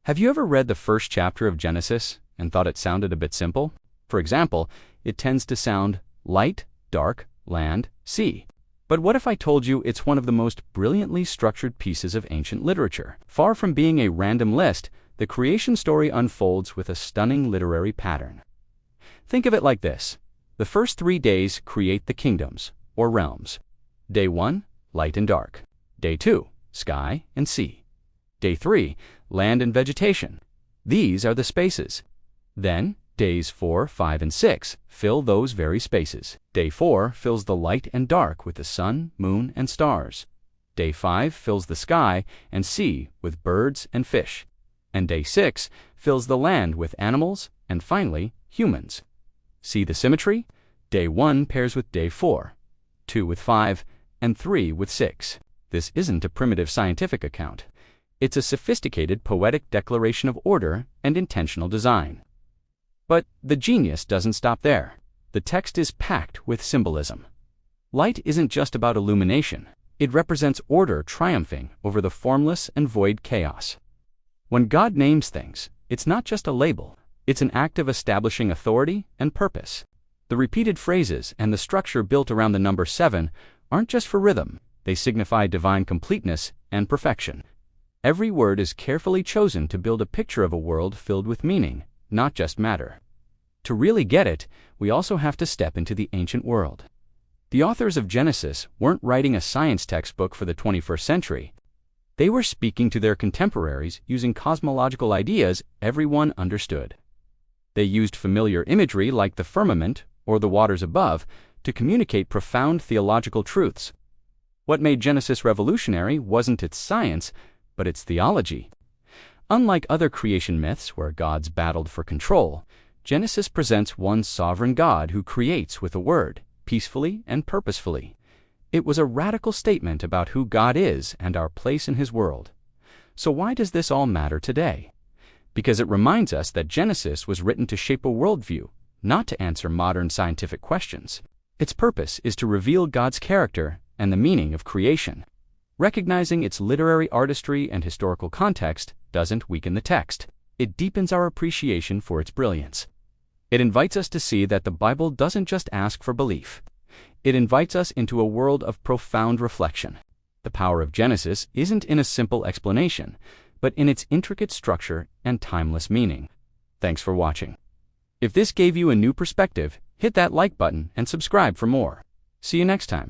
Have you ever read the first chapter of Genesis and thought it sounded a bit simple? For example, it tends to sound light, dark, land, sea. But what if I told you it's one of the most brilliantly structured pieces of ancient literature? Far from being a random list, the creation story unfolds with a stunning literary pattern. Think of it like this. The first 3 days create the kingdoms, or realms. Day 1, light and dark. Day 2, sky and sea. Day 3, land and vegetation. These are the spaces. Then, days 4, 5, and 6 fill those very spaces. Day 4 fills the light and dark with the sun, moon, and stars. Day 5 fills the sky and sea with birds and fish. And day 6 fills the land with animals, and finally, humans. See the symmetry? Day 1 pairs with day 4, 2 with 5, and 3 with 6. This isn't a primitive scientific account. It's a sophisticated poetic declaration of order and intentional design. But the genius doesn't stop there. The text is packed with symbolism. Light isn't just about illumination. It represents order triumphing over the formless and void chaos. When God names things, it's not just a label. It's an act of establishing authority and purpose. The repeated phrases and the structure built around the number 7 aren't just for rhythm. They signify divine completeness and perfection. Every word is carefully chosen to build a picture of a world filled with meaning, not just matter. To really get it, we also have to step into the ancient world. The authors of Genesis weren't writing a science textbook for the 21st century. They were speaking to their contemporaries using cosmological ideas everyone understood. They used familiar imagery like the firmament or the waters above to communicate profound theological truths. What made Genesis revolutionary wasn't its science, but its theology. Unlike other creation myths where gods battled for control, Genesis presents one sovereign God who creates with a word, peacefully and purposefully. It was a radical statement about who God is and our place in His world. So why does this all matter today? Because it reminds us that Genesis was written to shape a worldview, not to answer modern scientific questions. Its purpose is to reveal God's character and the meaning of creation. Recognizing its literary artistry and historical context doesn't weaken the text. It deepens our appreciation for its brilliance. It invites us to see that the Bible doesn't just ask for belief. It invites us into a world of profound reflection. The power of Genesis isn't in a simple explanation, but in its intricate structure and timeless meaning. Thanks for watching. If this gave you a new perspective, hit that like button and subscribe for more. See you next time.